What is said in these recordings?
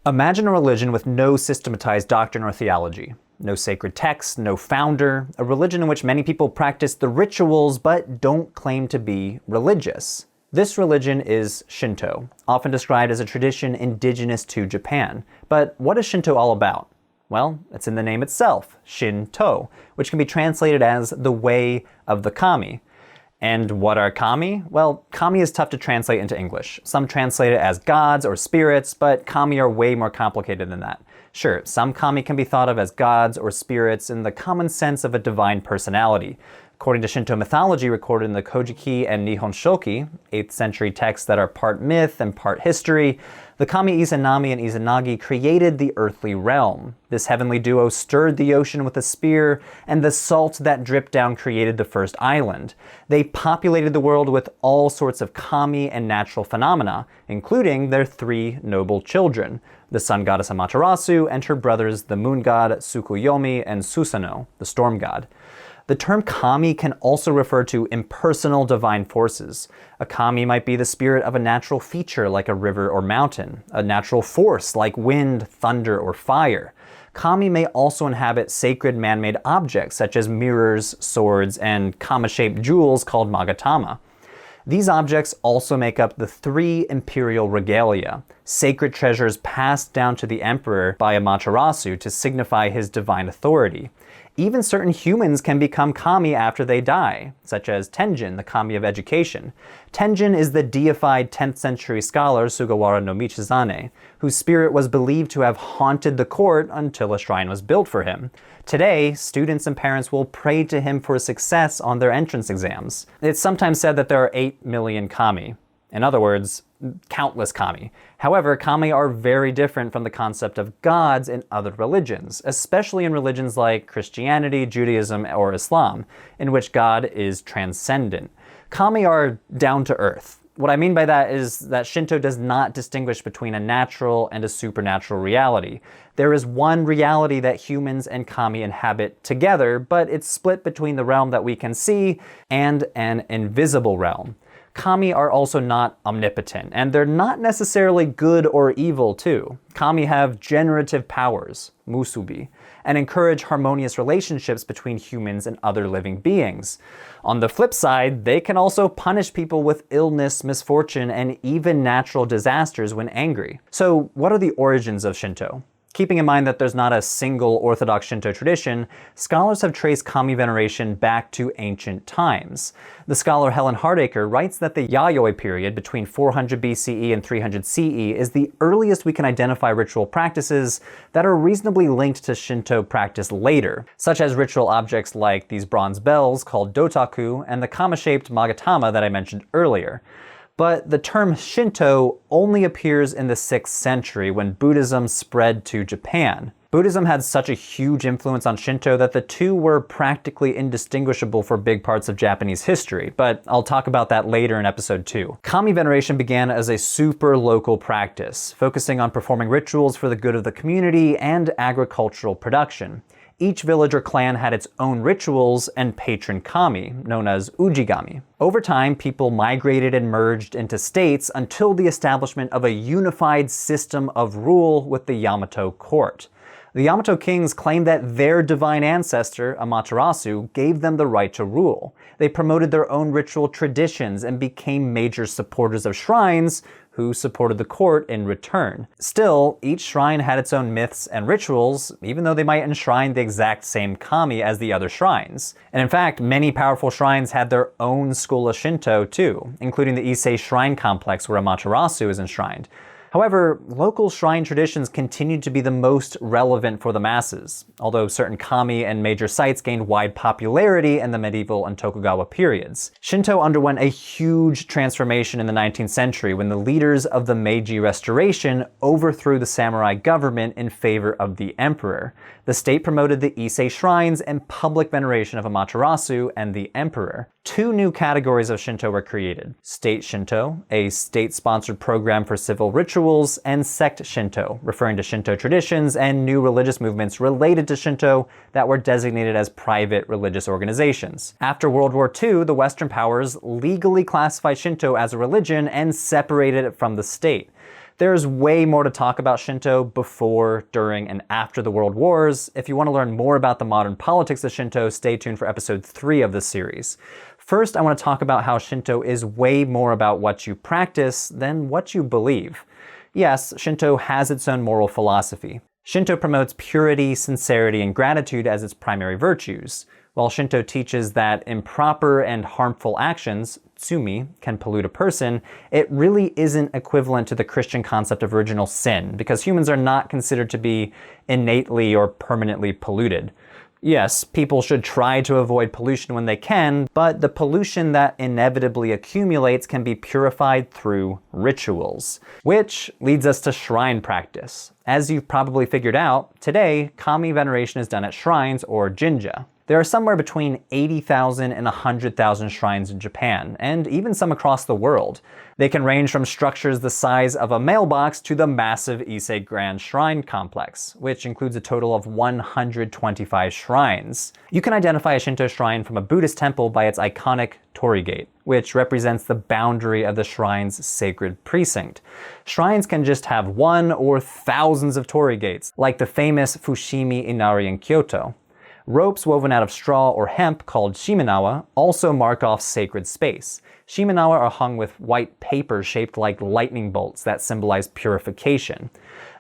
Imagine a religion with no systematized doctrine or theology. No sacred texts, no founder, a religion in which many people practice the rituals but don't claim to be religious. This religion is Shinto, often described as a tradition indigenous to Japan. But what is Shinto all about? Well, it's in the name itself, Shinto, which can be translated as the way of the kami. And what are kami? Well, kami is tough to translate into English. Some translate it as gods or spirits, but kami are way more complicated than that. Sure, some kami can be thought of as gods or spirits in the common sense of a divine personality. According to Shinto mythology recorded in the Kojiki and Nihon Shoki, 8th century texts that are part myth and part history, the kami Izanami and Izanagi created the earthly realm. This heavenly duo stirred the ocean with a spear, and the salt that dripped down created the first island. They populated the world with all sorts of kami and natural phenomena, including their 3 noble children, the sun goddess Amaterasu and her brothers the moon god Tsukuyomi and Susano, the storm god. The term kami can also refer to impersonal divine forces. A kami might be the spirit of a natural feature like a river or mountain, a natural force like wind, thunder, or fire. Kami may also inhabit sacred man-made objects such as mirrors, swords, and kama-shaped jewels called Magatama. These objects also make up the 3 imperial regalia, sacred treasures passed down to the emperor by Amaterasu to signify his divine authority. Even certain humans can become kami after they die, such as Tenjin, the kami of education. Tenjin is the deified 10th century scholar Sugawara no Michizane, whose spirit was believed to have haunted the court until a shrine was built for him. Today, students and parents will pray to him for success on their entrance exams. It's sometimes said that there are 8 million kami. In other words, countless kami. However, kami are very different from the concept of gods in other religions, especially in religions like Christianity, Judaism, or Islam, in which God is transcendent. Kami are down to earth. What I mean by that is that Shinto does not distinguish between a natural and a supernatural reality. There is one reality that humans and kami inhabit together, but it's split between the realm that we can see and an invisible realm. Kami are also not omnipotent, and they're not necessarily good or evil too. Kami have generative powers, musubi, and encourage harmonious relationships between humans and other living beings. On the flip side, they can also punish people with illness, misfortune, and even natural disasters when angry. So what are the origins of Shinto? Keeping in mind that there's not a single orthodox Shinto tradition, scholars have traced kami veneration back to ancient times. The scholar Helen Hardacre writes that the Yayoi period between 400 BCE and 300 CE is the earliest we can identify ritual practices that are reasonably linked to Shinto practice later, such as ritual objects like these bronze bells called dotaku and the kama-shaped Magatama that I mentioned earlier. But the term Shinto only appears in the 6th century when Buddhism spread to Japan. Buddhism had such a huge influence on Shinto that the two were practically indistinguishable for big parts of Japanese history, but I'll talk about that later in episode 2. Kami veneration began as a super local practice, focusing on performing rituals for the good of the community and agricultural production. Each village or clan had its own rituals and patron kami, known as ujigami. Over time, people migrated and merged into states until the establishment of a unified system of rule with the Yamato court. The Yamato kings claimed that their divine ancestor, Amaterasu, gave them the right to rule. They promoted their own ritual traditions and became major supporters of shrines, who supported the court in return. Still, each shrine had its own myths and rituals, even though they might enshrine the exact same kami as the other shrines. And in fact, many powerful shrines had their own school of Shinto too, including the Ise Shrine Complex where Amaterasu is enshrined. However, local shrine traditions continued to be the most relevant for the masses, although certain kami and major sites gained wide popularity in the medieval and Tokugawa periods. Shinto underwent a huge transformation in the 19th century when the leaders of the Meiji Restoration overthrew the samurai government in favor of the emperor. The state promoted the Ise shrines and public veneration of Amaterasu and the emperor. 2 new categories of Shinto were created: State Shinto, a state-sponsored program for civil rituals, and Sect Shinto, referring to Shinto traditions and new religious movements related to Shinto that were designated as private religious organizations. After World War II, the Western powers legally classified Shinto as a religion and separated it from the state. There's way more to talk about Shinto before, during, and after the World Wars. If you want to learn more about the modern politics of Shinto, stay tuned for episode 3 of this series. First, I want to talk about how Shinto is way more about what you practice than what you believe. Yes, Shinto has its own moral philosophy. Shinto promotes purity, sincerity, and gratitude as its primary virtues. While Shinto teaches that improper and harmful actions, tsumi, can pollute a person, it really isn't equivalent to the Christian concept of original sin, because humans are not considered to be innately or permanently polluted. Yes, people should try to avoid pollution when they can, but the pollution that inevitably accumulates can be purified through rituals. Which leads us to shrine practice. As you've probably figured out, today, kami veneration is done at shrines or jinja. There are somewhere between 80,000 and 100,000 shrines in Japan, and even some across the world. They can range from structures the size of a mailbox to the massive Ise Grand Shrine Complex, which includes a total of 125 shrines. You can identify a Shinto shrine from a Buddhist temple by its iconic torii gate, which represents the boundary of the shrine's sacred precinct. Shrines can just have one or thousands of torii gates, like the famous Fushimi Inari in Kyoto. Ropes woven out of straw or hemp called shimenawa also mark off sacred space. Shimenawa are hung with white paper shaped like lightning bolts that symbolize purification.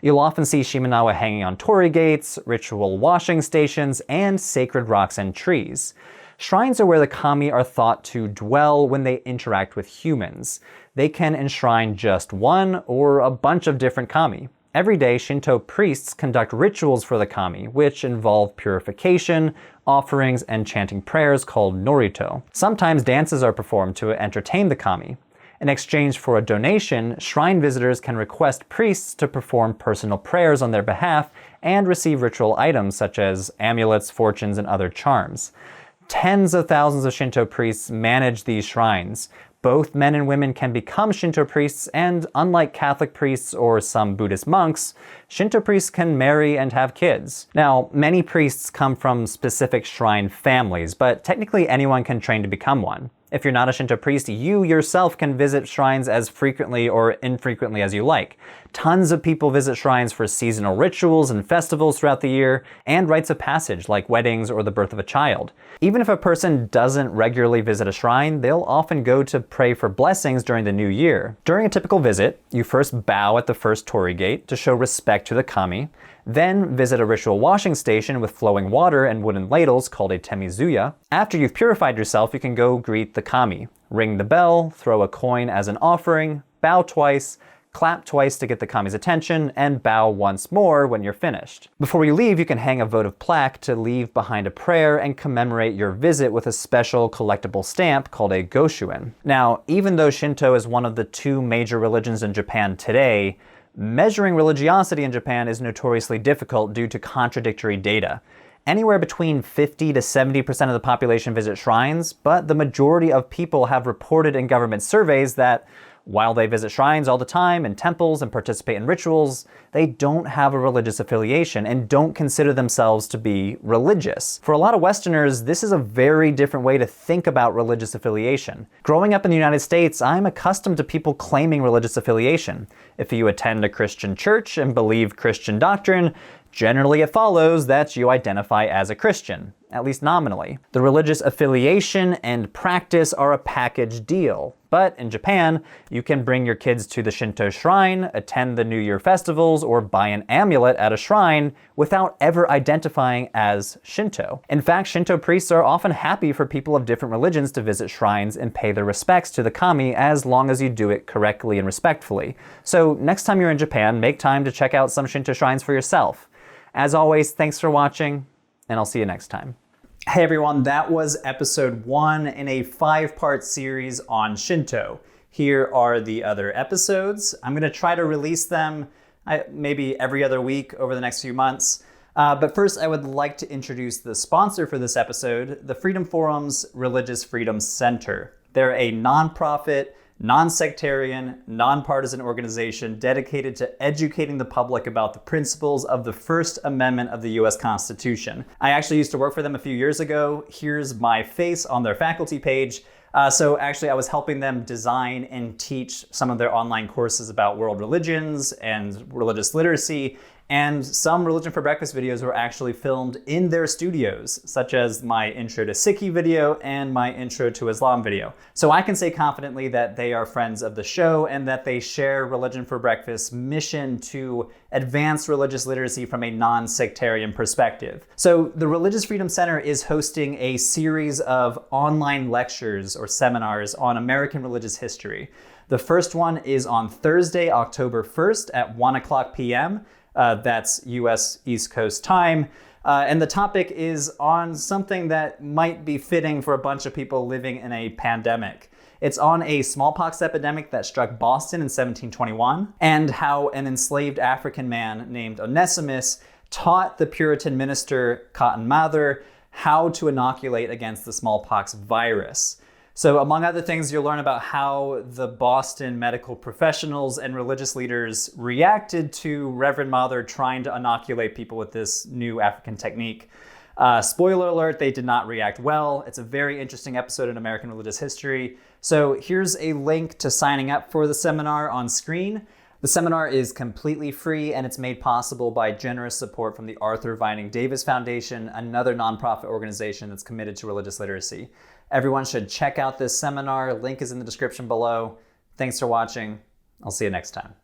You'll often see shimenawa hanging on torii gates, ritual washing stations, and sacred rocks and trees. Shrines are where the kami are thought to dwell when they interact with humans. They can enshrine just one or a bunch of different kami. Every day, Shinto priests conduct rituals for the kami, which involve purification, offerings, and chanting prayers called norito. Sometimes dances are performed to entertain the kami. In exchange for a donation, shrine visitors can request priests to perform personal prayers on their behalf and receive ritual items such as amulets, fortunes, and other charms. Tens of thousands of Shinto priests manage these shrines. Both men and women can become Shinto priests, and unlike Catholic priests or some Buddhist monks, Shinto priests can marry and have kids. Now, many priests come from specific shrine families, but technically anyone can train to become one. If you're not a Shinto priest, you yourself can visit shrines as frequently or infrequently as you like. Tons of people visit shrines for seasonal rituals and festivals throughout the year, and rites of passage like weddings or the birth of a child. Even if a person doesn't regularly visit a shrine, they'll often go to pray for blessings during the new year. During a typical visit, you first bow at the first torii gate to show respect to the kami, then visit a ritual washing station with flowing water and wooden ladles called a temizuya. After you've purified yourself, you can go greet the kami. Ring the bell, throw a coin as an offering, bow twice, clap twice to get the kami's attention, and bow once more when you're finished. Before you leave, you can hang a votive plaque to leave behind a prayer and commemorate your visit with a special collectible stamp called a goshuen. Now, even though Shinto is one of the 2 major religions in Japan today, measuring religiosity in Japan is notoriously difficult due to contradictory data. Anywhere between 50 to 70% of the population visit shrines, but the majority of people have reported in government surveys that while they visit shrines all the time and temples and participate in rituals, they don't have a religious affiliation and don't consider themselves to be religious. For a lot of Westerners, this is a very different way to think about religious affiliation. Growing up in the United States, I'm accustomed to people claiming religious affiliation. If you attend a Christian church and believe Christian doctrine, generally it follows that you identify as a Christian, at least nominally. The religious affiliation and practice are a package deal. But in Japan, you can bring your kids to the Shinto shrine, attend the New Year festivals, or buy an amulet at a shrine without ever identifying as Shinto. In fact, Shinto priests are often happy for people of different religions to visit shrines and pay their respects to the kami as long as you do it correctly and respectfully. So next time you're in Japan, make time to check out some Shinto shrines for yourself. As always, thanks for watching, and I'll see you next time. Hey everyone, that was episode 1 in a 5-part series on Shinto. Here are the other episodes. I'm going to try to release them maybe every other week over the next few months. But first, I would like to introduce the sponsor for this episode, the Freedom Forum's Religious Freedom Center. They're a nonprofit, non-sectarian, nonpartisan organization dedicated to educating the public about the principles of the First Amendment of the US Constitution. I actually used to work for them a few years ago. Here's my face on their faculty page. So actually, I was helping them design and teach some of their online courses about world religions and religious literacy. And some Religion for Breakfast videos were actually filmed in their studios, such as my Intro to Sikhi video and my Intro to Islam video. So I can say confidently that they are friends of the show and that they share Religion for Breakfast's mission to advance religious literacy from a non-sectarian perspective. So the Religious Freedom Center is hosting a series of online lectures or seminars on American religious history. The first one is on Thursday, October 1st at 1 o'clock p.m. That's US East Coast time. And the topic is on something that might be fitting for a bunch of people living in a pandemic. It's on a smallpox epidemic that struck Boston in 1721 and how an enslaved African man named Onesimus taught the Puritan minister Cotton Mather how to inoculate against the smallpox virus. So among other things, you'll learn about how the Boston medical professionals and religious leaders reacted to Reverend Mather trying to inoculate people with this new African technique. Spoiler alert, they did not react well. It's a very interesting episode in American religious history. So here's a link to signing up for the seminar on screen. The seminar is completely free and it's made possible by generous support from the Arthur Vining Davis Foundation, another nonprofit organization that's committed to religious literacy. Everyone should check out this seminar. Link is in the description below. Thanks for watching. I'll see you next time.